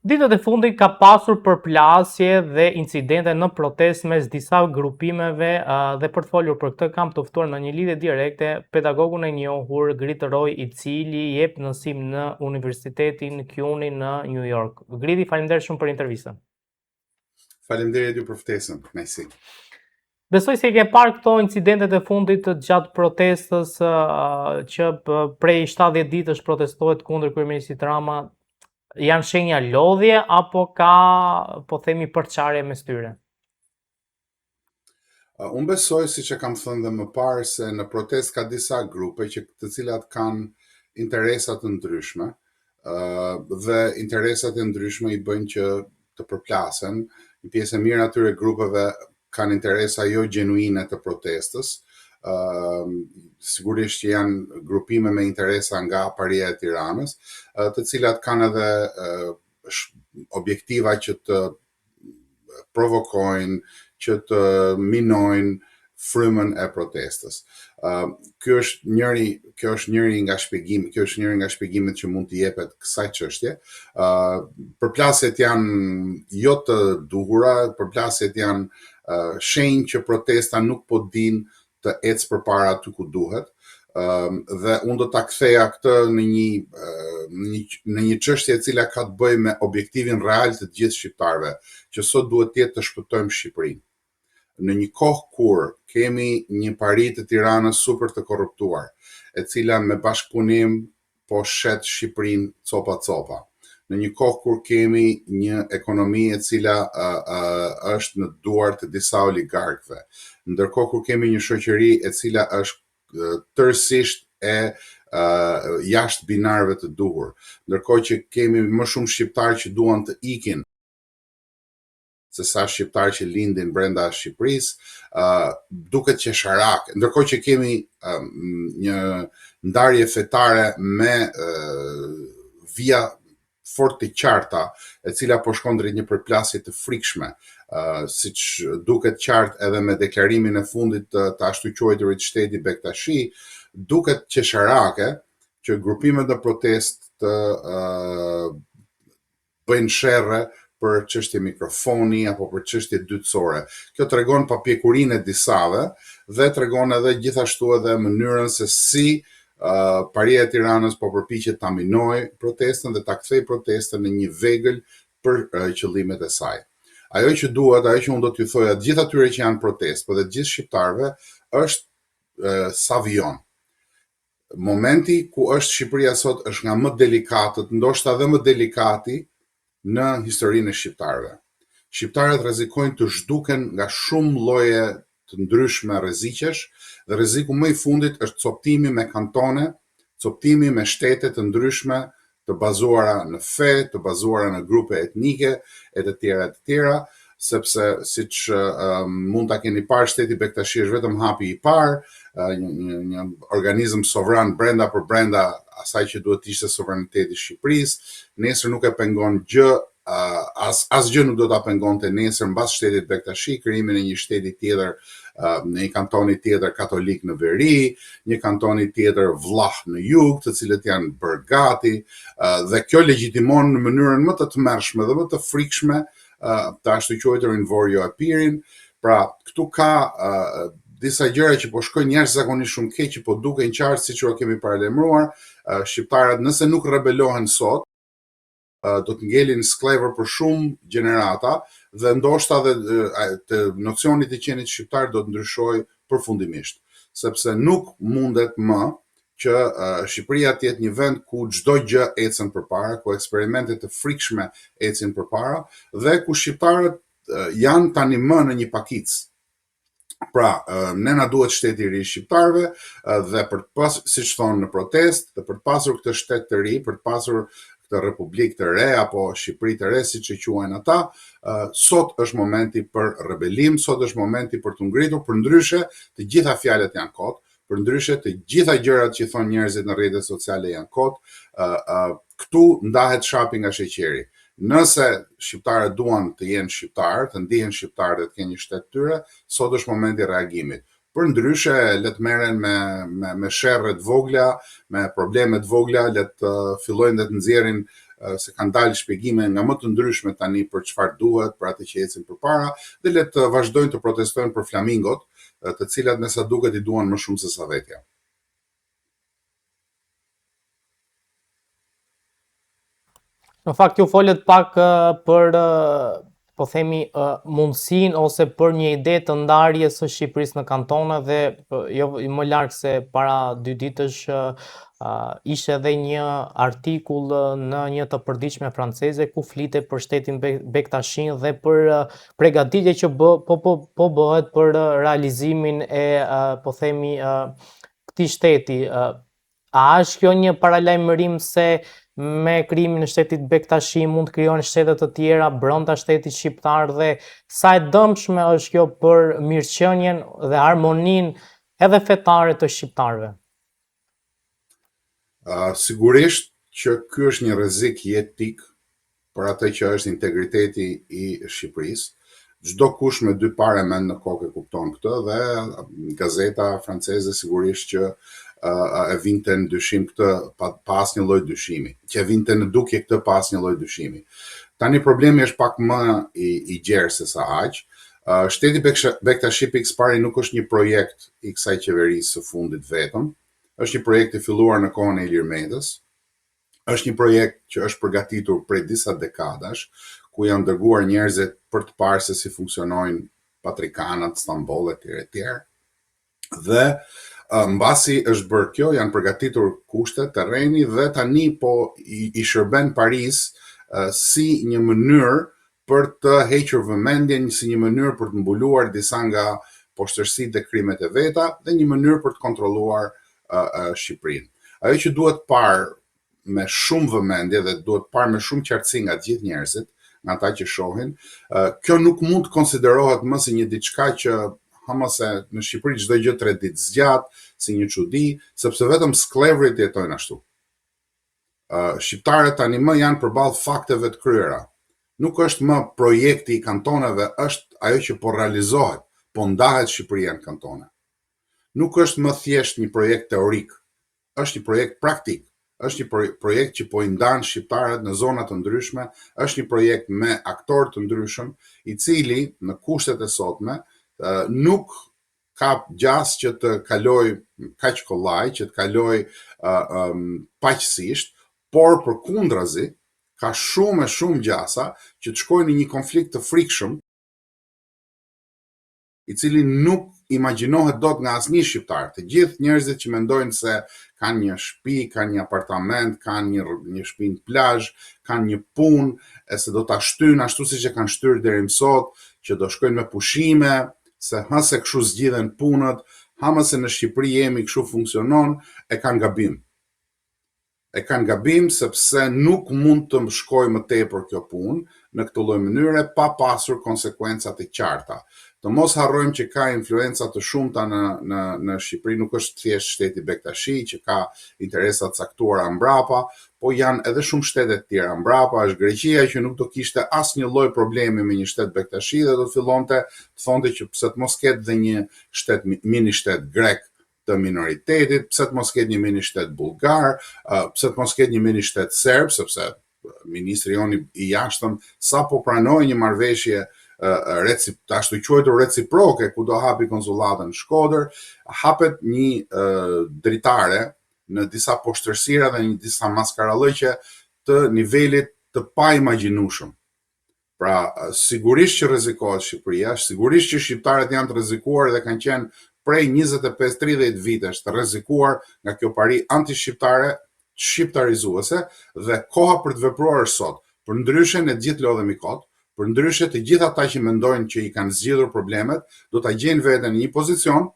Ditët e fundit ka pasur përplasje dhe incidente në protestë mes disa grupimeve dhe për të folur për këtë kam të ftuar në një lidhje direkte pedagogun e njohur Grit Roy, i cili jep mësim në Universitetin CUNY në New York. Griti, faleminderit shumë për intervistën. Faleminderit ju për ftesën. Mersi. Besoj se ke parë këto incidentet e fundit gjatë protestës që prej 70 ditësh protestohet kundër kryeministit Rama. Janë shenja lodhje apo ka, po themi, përçarje mes tyre? Unë besoj, siç e kam thënë dhe më parë, se në protestë ka disa grupe të cilat kanë interesat të ndryshme dhe interesat e ndryshme i bëjnë që të përplasen. Një pjesë e mirë atyre grupeve kanë interesa jo gjenuine të protestës. Sigurisht që janë grupime me interesa nga Paria e Tiranës, të cilat kanë edhe objektiva që të provokojnë, që të minojnë frymën e protestës. Kjo është njëri nga shpjegimet që mund të jepet kësaj çështje. Përplasjet janë jo të duhura, përplasjet janë shenjë që protesta nuk po din të ecë përpara aty ku duhet, dhe unë do ta ktheja këtë në një çështje e cila ka të bëjë me objektivin real të gjithë shqiptarëve, që sot duhet të jetë të shpëtojmë Shqipërinë. Në një kohë kur kemi një pari të Tiranës super të korruptuar, e cila me bashkëpunim po shet Shqipërinë copa. Në një kohë kur kemi një ekonomi e cila është në duart të disa oligarkëve, ndërkohë kur kemi një shoqëri e cila është tërësisht e jashtë binarëve të duhur, ndërkohë që kemi më shumë shqiptarë që duan të ikin se sa shqiptarë që lindin brenda Shqipërisë, duket qesharake, ndërkohë që kemi një ndarje fetare me vija fort të qarta, e cila po shkon drejt një përplasje të frikshme, siç duket qartë edhe me deklarimin e fundit të ashtu quajturit shteti Bektashi, duket qesharake që grupimet e protestë të bëjnë sherrë për çështje mikrofoni apo për çështje dytësore. Kjo tregon papjekurinë e disave dhe tregon edhe gjithashtu edhe mënyrën se si Paria e Tiranës po përpiqet ta minojë protestën dhe ta kthejë protestën në një vegël për qëllimet e saj. Ajo që duhet, ajo që unë do t'ju thoja të gjithë atyre që janë protestë, por dhe të gjithë shqiptarëve, është sa vijon. Momenti ku është Shqipëria sot është nga më delikatët, ndoshta edhe më delikati në historinë e shqiptarëve. Shqiptarët rrezikojnë të zhduken nga shumë lloje të ndryshme rreziqesh, dhe rreziku më i fundit është coptimi me kantone, coptimi me shtete të ndryshme, të bazuara në fe, të bazuara në grupe etnike e të tjera, sepse siç mund ta keni parë, shteti Bektashi është vetëm hapi i parë, një organizëm sovran brenda për brenda asaj që duhet të ishte sovraniteti i Shqipërisë. Nesër nuk e pengon gjë, asgjë nuk do ta pengonte nesër mbas shtetit Bektashi, krijimin e një shteti tjetër, në një kantoni tjetër katolik në veri, një kantoni tjetër vllah në jug, të cilët janë bërë gati, dhe kjo legjitimon në mënyrën më të tmerrshme dhe më të frikshme të ashtu quajturin Vorjo Epirin. Pra, këtu ka disa gjëra që po shkojnë jashtëzakonisht shumë keq, që po duken qartë siç u kemi paralajmëruar. Shqiptarët nëse nuk rebelohen sot, do të ngelin sklever për shumë gjenerata dhe ndoshta dhe nocioni i qenit shqiptar do të ndryshojë përfundimisht, sepse nuk mundet më që Shqipëria të jetë një vend ku çdo gjë ecën përpara, ku eksperimente të frikshme ecin përpara dhe ku shqiptarët janë tani më në një pakicë. Pra, ne na duhet shteti i ri shqiptarëve dhe për të pasur, siç thonë në protestë, dhe për të pasur këtë shtet të ri, për të pasur këtë republikë të re apo Shqipëri të re, siç e quajnë ata, sot është momenti për rebelim, sot është momenti për të ngritur, përndryshe të gjitha fjalët janë kot, përndryshe të gjitha gjërat që thonë njerëzit në rrjetet sociale janë kot, këtu ndahet shapi nga sheqeri. Nëse shqiptarët duan të jenë shqiptarë, të ndihen shqiptarë dhe të kenë një shtet tyre, sot është momenti i reagimit. Përndryshe, le të merren me sherrë të vogla, me probleme të vogla, le të fillojnë dhe të nxjerrin se kanë dalë shpjegime nga më të ndryshme tani për çfarë duhet, për atë që ecin përpara, dhe le të vazhdojnë të protestojnë për flamingot, të cilat me sa duket I duan më shumë se sa vetja. Në fakt ju folet pak për po themi mundësinë ose për një ide të ndarjes së Shqipërisë në kantone dhe jo më larg se para 2 ditësh ishte edhe një artikull në një të përditshme franceze ku flite për shtetin Bektashin dhe për përgatitje që po bëhet për realizimin e po themi këtij shteti. A është kjo një paralajmërim se me krijimin e shtetit Bektashi mund të krijohen shtete të tjera brenda shtetit shqiptar dhe sa e dëmshme është kjo për mirëqenien dhe harmoninë edhe fetare të shqiptarëve? Sigurisht që ky është një rrezik jetik për atë që është integriteti I Shqipërisë. Çdo kush me 2 parë mend në kokë kupton këtë dhe gazeta franceze sigurisht që e vinte në dyshim këtë pa asnjë lloj dyshimi, që e vinte në dukje këtë pa asnjë lloj dyshimi. Tani problemi është pak më I gjerë se sa aq. Shteti Bektashi Pikës pari nuk është një projekt I kësaj qeverisë së fundit vetëm, është një projekt I filluar në kohën e Ilir Mendës, është një projekt që është përgatitur prej disa dekadash, ku janë dërguar njerëzit për të parë se si funksionojnë patrikanat, Stamboll etj. Dhe mbasi është bërë kjo, janë përgatitur kushtet, terreni dhe tani po I shërben Paris si një mënyrë për të hequr vëmendjen, si një mënyrë për të mbuluar disa nga poshtërsitë dhe krimet e veta dhe një mënyrë për të kontrolluar Shqipërinë. Ajo që duhet parë me shumë vëmendje dhe duhet parë me shumë qartësi nga të gjithë njerëzit, nga ata që shohin, kjo nuk mund të konsiderohet më si një diçka që hamase në Shqipëri çdo gjë 3 ditë zgjat, si një çudi, sepse vetëm sklevrit jetojnë ashtu. Shqiptarët tani më janë përballë fakteve të kryera. Nuk është më projekti I kantoneve, është ajo që po realizohet, po ndahet Shqipëria në kantone. Nuk është më thjesht një projekt teorik, është një projekt praktik, është një projekt që po I ndan shqiptarët në zona të ndryshme, është një projekt me aktorë të ndryshëm, I cili në kushtet e sotme nuk ka gjas që të kaloj kaq kollaj, që të kaloj paqësisht, por përkundrazi ka shumë e shumë gjasa që të shkojnë në një konflikt të frikshëm, I cili nuk imagjinohet dot nga asnjë shqiptar. Të gjithë njerëzit që mendojnë se kanë një shtëpi, kanë një apartament, kanë një shtëpi në plazh, kanë një punë, e se do ta shtyjnë ashtu siç e kanë shtyrë deri më sot, që do shkojnë me pushime, se se kështu zgjidhen punët, se në Shqipëri jemi kështu funksionon, e kanë gabim. E kanë gabim sepse nuk mund të shkojë më tepër kjo punë në këtë lloj mënyre pa pasur konsekwenca të qarta. Të mos harrojmë që ka influenca të shumta në Shqipëri, nuk është thjesht shteti Bektashi që ka interesa të caktuara mbrapa, po janë edhe shumë shtete të tjera mbrapa, është Greqia që nuk do kishte asnjë lloj problemi me një shtet Bektashi dhe do të fillonte të thonte që pse të mos ketë dhe një shtet mini shtet grek të minoritetit, pse të mos ketë një mini shtet bullgar, pse të mos ketë një mini shtet serb, sepse ministri joni I jashtëm sapo pranoi një marrëveshje ashtu quajtur reciproke, ku do hapi konsullatën në Shkodër, hapet një dritare në disa poshtërsira dhe në disa maskarallëqe të nivelit të paimagjinueshëm. Pra, sigurisht që rrezikohet Shqipëria, sigurisht që shqiptarët janë të rrezikuar dhe kanë qenë prej 25-30 vitesh të rrezikuar nga kjo pari anti-shqiptare, shqiptarizuese dhe koha për të vepruar është sot. Përndryshe ne gjithë lodhemi kot, përndryshe të gjithë ata që mendojnë që I kanë zgjidhur problemet, do ta gjejnë veten në një pozicion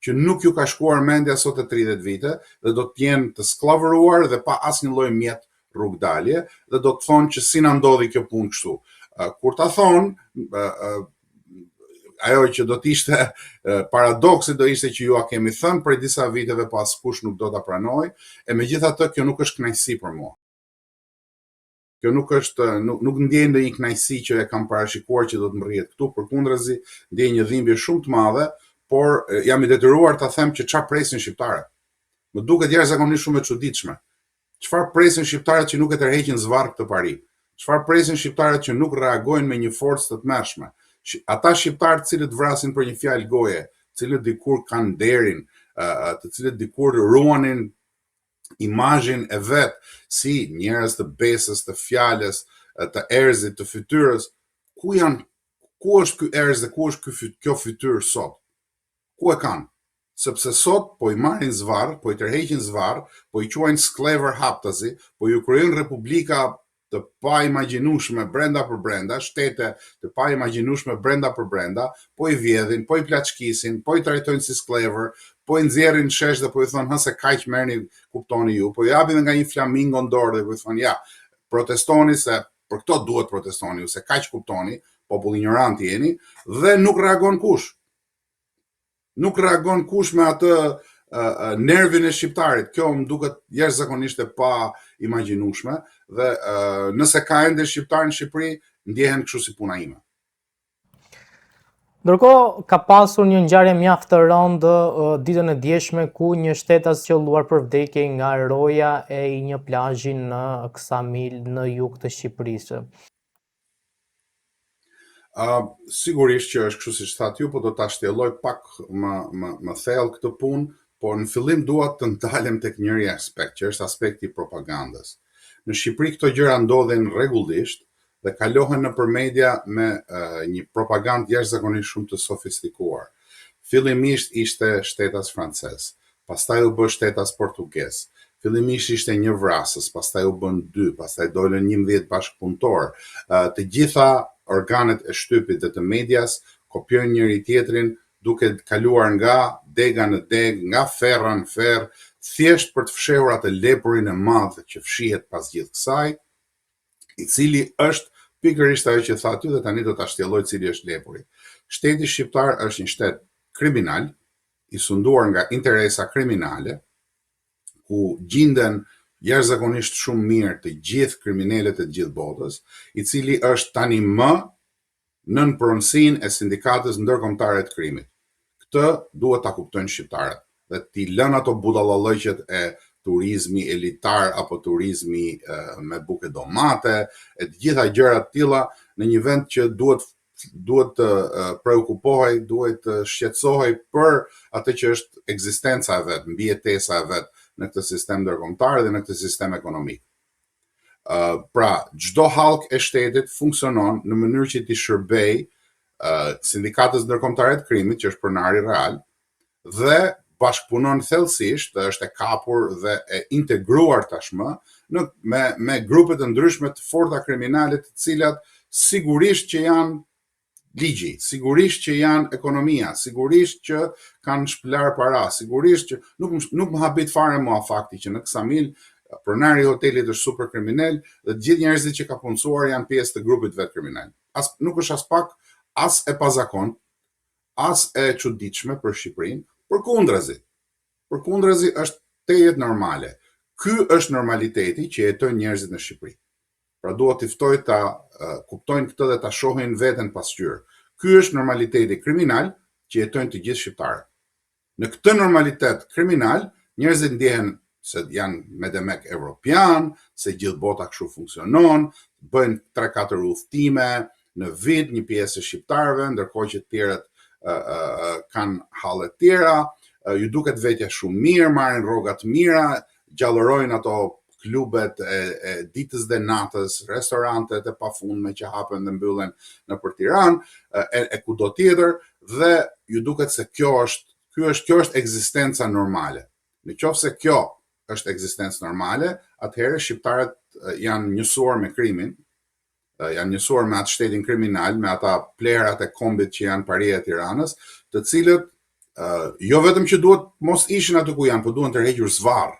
që nuk ju ka shkuar mendja sot e 30 vite dhe do të jenë të skllavëruar dhe pa asnjë lloj mjet rrugdalje dhe do të thonë që si na ndodhi kjo punë kështu. Kur ta thonë, ajo që do të ishte paradoksi do ishte që ju a kemi thënë prej disa viteve pa askush nuk do ta pranoj, e megjithatë kjo nuk është kënaqësi për mua. Kjo nuk ndjej ndonjë kënaqësi që e kam parashikuar që do të më rrihet këtu, përkundrazi, ndjej një dhimbje shumë të madhe, por jam I detyruar ta them që çfarë presin shqiptarët. Më duket jashtëzakonisht shumë e çuditshme Çfarë presin shqiptarët që nuk e tërheqin zvarr këtë pari? Çfarë presin shqiptarët që nuk reagojnë me një forcë të tmerrshme? Ata shqiptarë të cilët vrasin për një fjalë goje, të cilët dikur kanë derin, të cilët dikur ruanin imazhin e vet si njerëz të besës, të fjalës, të erzit, të fytyrës, ku janë? Ku është ky erz dhe ku është kjo fytyrë sot? Ku e kanë? Sepse sot po i marrin zvarr, po i tërheqin zvarr, po i quajnë sklever haptazi, po ju krijojnë republika të pa imagjinueshme brenda për brenda, shtete të pa imagjinueshme brenda për brenda, po i vjedhin, po i plaçkisin, po i trajtojnë si sklever, po i nxjerrin shesh dhe po i thonë se kaq merrni, kuptoni ju, po i japin nga një flamingo në dorë dhe po i thonë ja, protestoni se për këto duhet protestoni, se kaq kuptoni, popull ignorant jeni, dhe nuk reagon kush. Nuk reagon kush me atë nervin e shqiptarit. Kjo më duket jashtëzakonisht e pa imagjinueshme dhe nëse ka ende shqiptar në Shqipëri, ndjehen kështu si puna ime. Ndërkohë, ka pasur një ngjarje mjaft të rëndë ditën e djeshme ku një shtetas qelluar për vdekje nga roja e një plazhi në Ksamil në jug të Shqipërisë. Sigurisht që është kështu siç thatë ju, po do ta shtjelloj pak më thellë këtë punë, po në fillim dua të ndalem tek njëri aspekt, që është aspekti i propagandës. Në Shqipëri këto gjëra ndodhen rregullisht dhe kalohen nëpër media me një propagandë jashtëzakonisht shumë të sofistikuar. Fillimisht ishte shtetas francez, pastaj u bë shtetas portugez. Fillimisht ishte një vrasës, pastaj u bën 2, pastaj dolën 11 bashkëpunëtor. Të gjitha organet e shtypit dhe të medias kopjojnë njëri tjetrin duke kaluar nga dega në deg, nga ferra në ferr, thjesht për të fshehur atë lepurin e madh që fshihet pas gjithë kësaj, i cili është pikërisht ajo që thatë ju dhe tani do ta shtjelloj cili është lepuri. Shteti shqiptar është një shtet kriminal, i sunduar nga interesa kriminale, ku gjenden jashtëzakonisht shumë mirë të gjithë kriminalet e gjithë botës, i cili është tani më nën pronësinë e sindikatës ndërkombëtare të krimit. Këtë duhet ta kuptojnë shqiptarët dhe t'i lënë ato budallallëqet e turizmi elitar apo turizmi me buke domate, e të gjitha gjërat tilla në një vend që duhet të preokupohej, duhet të shqetësohej për atë që është ekzistenca e vet, mbijetesa e vet në këtë sistem ndërkombëtar dhe në këtë sistem ekonomik. Pra, çdo hallk e shtetit funksionon në mënyrë që t'i shërbej sindikatës ndërkombëtare të krimit, që është pronari real, dhe bashkëpunon thellësisht, dhe është e kapur dhe e integruar tashmë me grupe të ndryshme të forta kriminale, të cilat sigurisht që janë ligji, sigurisht që janë ekonomia, sigurisht që kanë shpëlar para, sigurisht që nuk më habit fare mua fakti që në Ksamil pronari i hotelit është super kriminal dhe të gjithë njerëzit që ka punësuar janë pjesë të grupit vet kriminal. Nuk është as pak as e pazakont, as e çuditshme për Shqipërinë, përkundrazi është tejet normale. Ky është normaliteti që jetojnë njerëzit në Shqipëri. Pra duhet t'i ftoj ta kuptojnë këtë dhe ta shohin veten pasqyrë. Ky është normaliteti kriminal që jetojnë të gjithë shqiptarët. Në këtë normalitet kriminal, njerëzit ndjehen se janë me demek evropian, se gjithë bota kështu funksionon, bëjnë 3-4 udhëtime në vit, një pjesë e shqiptarëve, ndërkohë që të tjerët kanë halle të tjera, ju duket vetja shumë mirë, marrin rroga të mira, gjallërojnë ato klubet e ditës dhe natës, restorantet e pafundme që hapen dhe mbyllen nëpër Tiranë, e kudo tjetër, dhe ju duket se kjo është ekzistenca normale. Nëse kjo është ekzistencë normale, atëherë shqiptarët janë njësuar me krimin, janë njësuar me atë shtetin kriminal, me ata plerat e kombit që janë paria e Tiranës, të cilët jo vetëm që duhet mos ishin aty ku janë, por duhen tërhequr zvarr.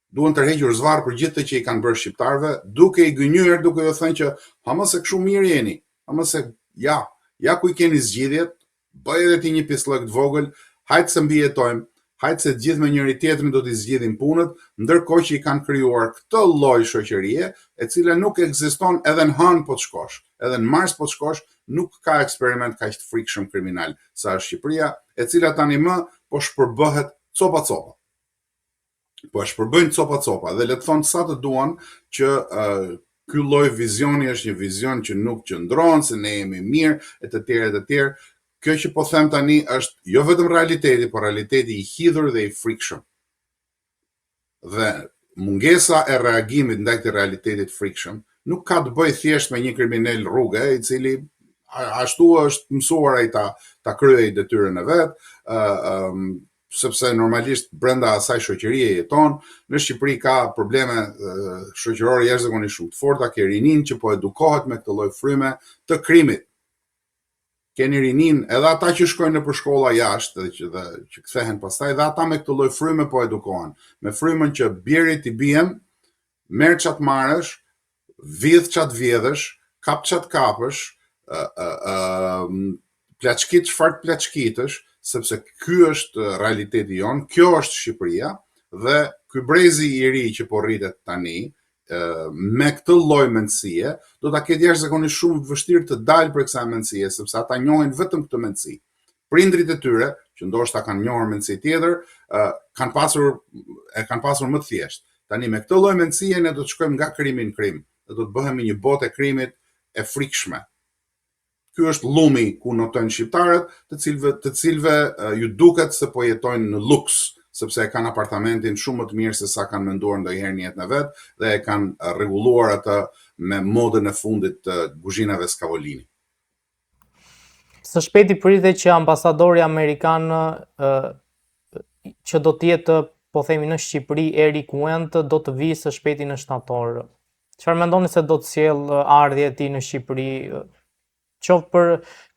Duhen tërhequr zvarr për gjithë të që i kanë bërë shqiptarëve, duke i gënjur, duke ju thënë që mos e kështu mirë jeni, mos e ja ku i keni zgjidhjet, bëj edhe ti një pislëk të vogël, hajtë se mbijetojmë, hajtë se gjithë me njëri tjetrin do t'i zgjidhin punët, ndërkohë që i kanë krijuar këtë lloj shoqërie, e cila nuk ekziston edhe në Hënë po të shkosh, edhe në Mars po të shkosh, nuk ka eksperiment kaq të frikshëm kriminal sa është Shqipëria, e cila tani më po shpërbëhet copa. po e shpërbëjnë copa dhe le të thonë sa të duan që ky lloj vizioni është një vizion që nuk qëndron se ne jemi mirë e të tjerë. Kjo që po them tani është jo vetëm realiteti, por realiteti i hidhur dhe i frikshëm. Dhe mungesa e reagimit ndaj këtij realitetit frikshëm nuk ka të bëjë thjesht me një kriminal rruge i cili ashtu është mësuar ai ta kryej detyrën e vet, sepse normalisht brenda asaj shoqërie jeton. Në Shqipëri ka probleme shoqërore jashtëzakonisht shumë të forta, ke rinin që po edukohet me këtë lloj fryme të krimit. Keni rinin edhe ata që shkojnë në për shkolla jashtë dhe që kthehen pastaj, dhe ata me këtë lloj fryme po edukohen. Me frymën që bjerit i bien, merr çat marrësh, vidh çat vjedhësh, kap çat kapësh, plaçkit çfarë plaçkitësh, sepse ky është realiteti jon, kjo është Shqipëria, dhe ky brezi i ri që po rritet tani, me këtë lloj mendësie, do ta ketë jashtëzakonisht shumë vështirë të dalë për kësaj mendësie, sepse ata njohin vetëm këtë mendësi. Prindrit e tyre, që ndoshta kanë njohur mendësi tjetër, kanë pasur më të thjeshtë. Tani me këtë lloj mendësie ne do të shkojmë nga krimi në krim, dhe do të bëhemi një botë e krimit e frikshme. Ky është llumi ku notojnë shqiptarët, të cilëve ju duket se po jetojnë në luks, sepse e kanë apartamentin shumë më të mirë se sa kanë menduar ndonjëherë në jetën e vet, dhe e kanë rregulluar atë me modën e fundit të kuzhinave Scavolini. Së shpejti pritet që ambasadori amerikan që do të jetë, po themi, në Shqipëri, Eric Wendt, do të vijë së shpejti në shtator. Çfarë mendoni se do të sjellë ardhja e tij në Shqipëri, qoftë për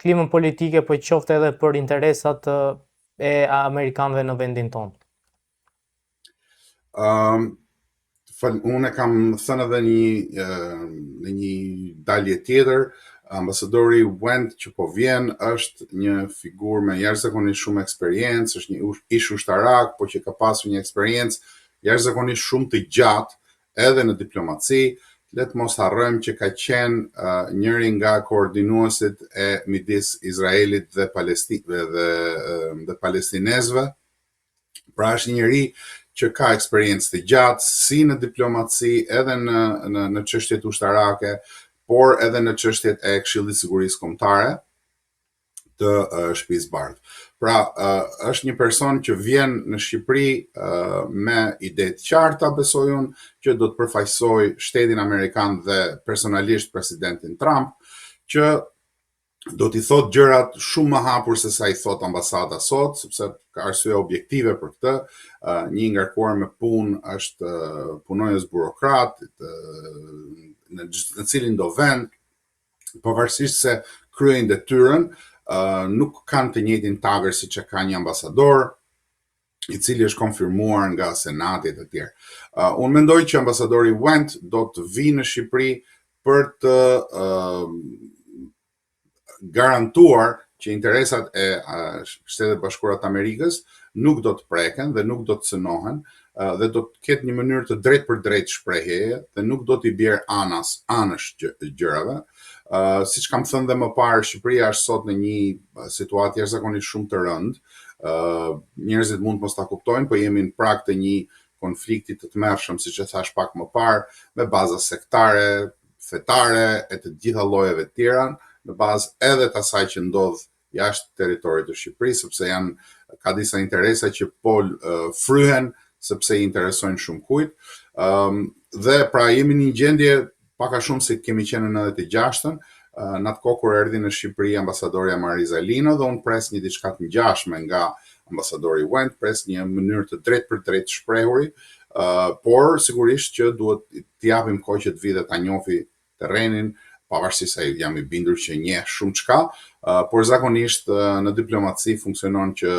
klimën politike, po qoftë edhe për interesat e amerikanëve në vendin tonë? Unë kam thënë edhe në një dalje tjetër, ambasadori Wendt që po vjen është një figurë me jashtëzakonisht shumë eksperiencë, është një ish ushtarak, po që ka pasur një eksperiencë jashtëzakonisht shumë të gjatë edhe në diplomaci. Le të mos harrojmë që ka qenë njëri nga koordinuesit e midis Izraelit dhe palestinezëve. Pra është njëri që ka eksperiencë të gjatë si në diplomaci, edhe në çështjet ushtarake, por edhe në çështjet e Këshillit të Sigurisë Kombëtare të Shtëpisë Bardhë. Pra, është një person që vjen në Shqipëri me ide të qarta, besoj unë, që do të përfaqësoj shtetin amerikan dhe personalisht presidentin Trump, që do t'i thot gjërat shumë më hapur se sa i thot ambasada sot, sepse ka arsye objektive për këtë. Një ngarkuar me punë është punonjës burokrat në cilin do vend, pavarësisht se kryejnë detyrën, nuk kanë të njëjtin tagër siç e ka një ambasador, i cili është konfirmuar nga senati e të tjerë. Unë mendoj që ambasadori Wendt do të vijë në Shqipëri për të garantuar që interesat e Shtetit Bashkuara të Amerikës nuk do të preken dhe nuk do të cënohen, dhe do të ketë një mënyrë të drejtë për drejtë shprehjeje dhe nuk do t'i bjerë anësh gjërave. Siç kam thënë dhe më parë, Shqipëria është sot në një situatë jashtëzakonisht shumë të rëndë. Njerëzit mund mos ta kuptojnë, po jemi në prag të një konflikti të tmerrshëm, siç e thash pak më parë, me baza sektare, fetare e të gjitha llojeve të tjera, në bazë edhe të asaj që ndodh jashtë territorit të Shqipërisë, sepse ka disa interesa që po fryhen sepse i interesojnë shumë kujt. Dhe pra jemi në një gjendje pak a shumë si kemi qenë në 96-ën, në atë kohë kur erdhi në Shqipëri ambasadorja Marisa Lino, dhe unë pres një diçka të ngjashme nga ambasadori Wendt, pres një mënyrë të drejtë për drejtë shprehuri, por sigurisht që duhet t'i japim kohë që të vi dhe ta njohë terrenin, pavarësisht se jam i bindur që njeh shumë çka, por zakonisht në diplomaci funksionon që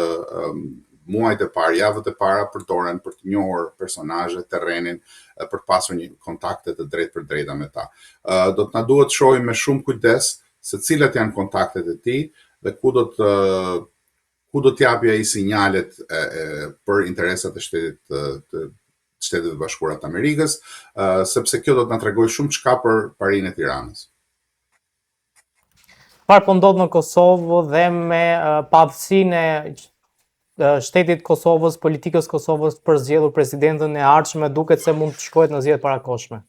muajt e parë, javët e para përdoren për të njohur personazhet, terrenin, për të pasur një kontakte të drejtë për drejta me ta. Do të na duhet të shohim me shumë kujdes se cilat janë kontaktet e tij dhe ku do t'japi ai sinjalet për interesat e Shtetit Bashkuara të Amerikës, sepse kjo do të na tregojë shumë çka për parinë e Tiranës. Çfarë po ndodh në Kosovë dhe me padësinë shtetit Kosovës, politikës Kosovës për zgjedhur presidentën e ardhshme, duket se mund të shkohet në zgjedhje parakohshme.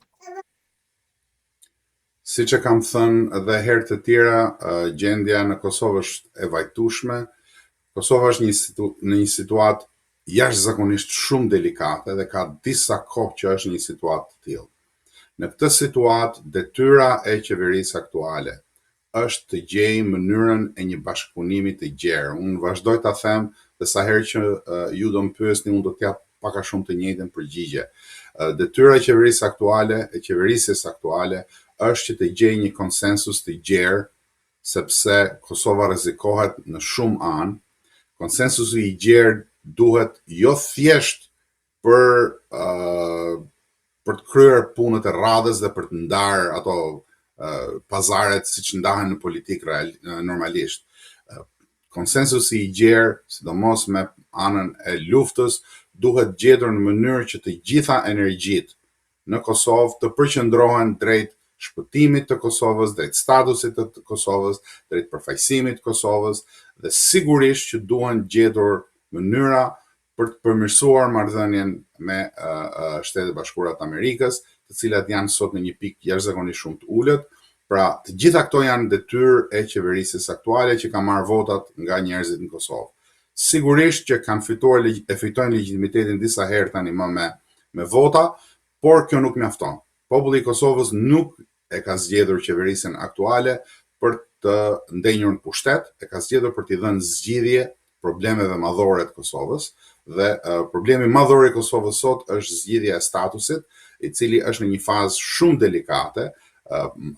Si që kam thënë edhe herë të tjera, gjendja në Kosovë është e vajtueshme. Kosova është në një situatë jashtëzakonisht shumë delikate dhe ka disa kohë që është në një situatë të tillë. Në këtë situatë, detyra e qeverisë aktuale është të gjejë mënyrën e një bashkëpunimi të gjerë. Unë vazhdoj ta them dhe sa herë që ju do më pyesni, unë do të jap pak a shumë të njëjtën përgjigje. Detyra e qeverisë aktuale, e qeverisjes aktuale, është që të gjejë një konsensus të gjerë, sepse Kosova rrezikohet në shumë anë. Konsensusi i gjerë duhet jo thjesht për të kryer punët e radhës dhe për të ndarë ato pazaret siç ndahen në politikë normalisht. Konsensusi i gjerë, sidomos me anën e luftës, duhet gjetur në mënyrë që të gjitha energjitë në Kosovë të përqendrohen drejt shpëtimit të Kosovës, drejt statusit të Kosovës, drejt përfaqësimit të Kosovës, dhe sigurisht që duhen gjetur mënyra për të përmirësuar marrëdhënien me Shtetet e Bashkuara të Amerikës, të cilat janë sot në një pikë jashtëzakonisht shumë të ulët. Pra, të gjitha këto janë detyrë e qeverisjes aktuale që ka marrë votat nga njerëzit në Kosovë. Sigurisht që fitojnë legitimitetin disa herë tani më me vota, por kjo nuk mjafton. Populli i Kosovës nuk e ka zgjedhur qeverisjen aktuale për të ndenjur në pushtet, e ka zgjedhur për t'i dhënë zgjidhje problemeve madhore të Kosovës, dhe problemi madhor i Kosovës sot është zgjidhja e statusit, i cili është në një fazë shumë delikate,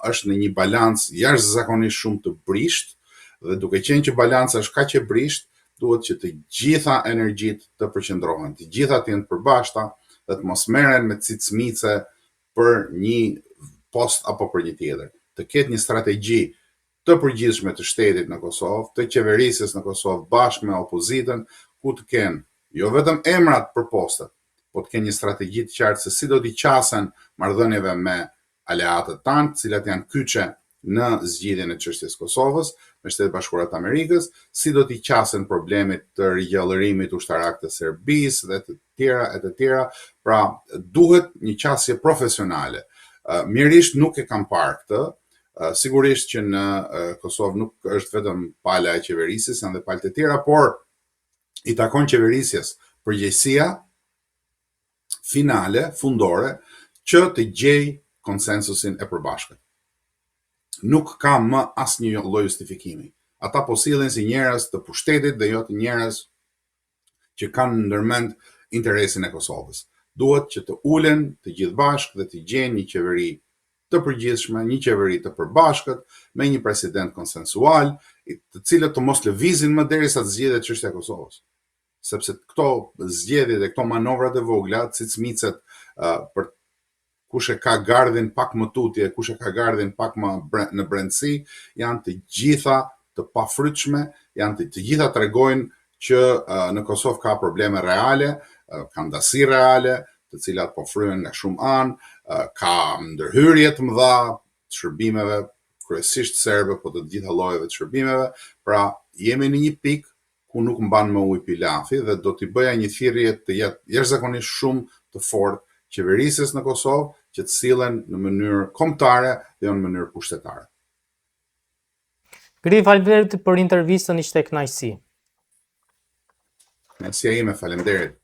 është në një balancë jashtëzakonisht shumë të brisht, dhe duke qenë që balanca është kaq e brisht, duhet që të gjitha energjitë të përqendrohen, të gjitha të jenë të përbashkëta dhe të mos merren me cicmice për një post apo për një tjetër. Të ketë një strategji të përgjithshme të shtetit në Kosovë, të qeverisjes në Kosovë bashkë me opozitën, ku të kenë jo vetëm emrat për postet, po të kenë një strategji të qartë se si do t'i qasen marrëdhënieve me aleatët tanë, të cilat janë kyçe në zgjidhjen e çështjes Kosovës me Shtetet e Bashkuara të Amerikës, si do t'i qasen problemit të rigjallërimit ushtarak të Serbisë dhe të tjera. Pra, duhet një qasje profesionale. Mirisht nuk e kam parë këtë. Sigurisht që në Kosovë nuk është vetëm pala e qeverisjes, janë dhe palë të tjera, por i takon qeverisjes përgjegjësia finale, fundore, që të gjej konsensusin e përbashkët. Nuk ka më asnjë lloj justifikimi. Ata po sillen si njerëz të pushtetit dhe jo të njerëz që kanë ndërmend interesin e Kosovës. Duhet që të ulen të gjithë bashkë dhe të gjejnë një qeveri të përgjithshme, një qeveri të përbashkët, me një president konsensual, të cilët të mos lëvizin më derisa të zgjidhet çështja e Kosovës. Sepse këto zgjedhje dhe këto manovrat e vogla, cicmicet për kush e ka gardhin pak më tutje, kush e ka gardhin pak më në brendësi, janë të gjitha të pafrytshme, janë të gjitha tregojnë që në Kosovë ka probleme reale, ka ndasi reale, të cilat po fryen nga shumë anë, ka ndërhyrje të mëdha të shërbimeve, kryesisht serbe, po të gjitha llojeve të shërbimeve. Pra, jemi në një pikë ku nuk mban më ujë pilafi dhe do t'i bëja një thirrje të jashtëzakonisht shumë të fortë qeverisjes në Kosovë që të sillen në mënyrë kombëtare dhe jo në mënyrë pushtetare. Gri, faleminderit për intervistën, ishte kënaqësi. Kënaqësia ime, faleminderit.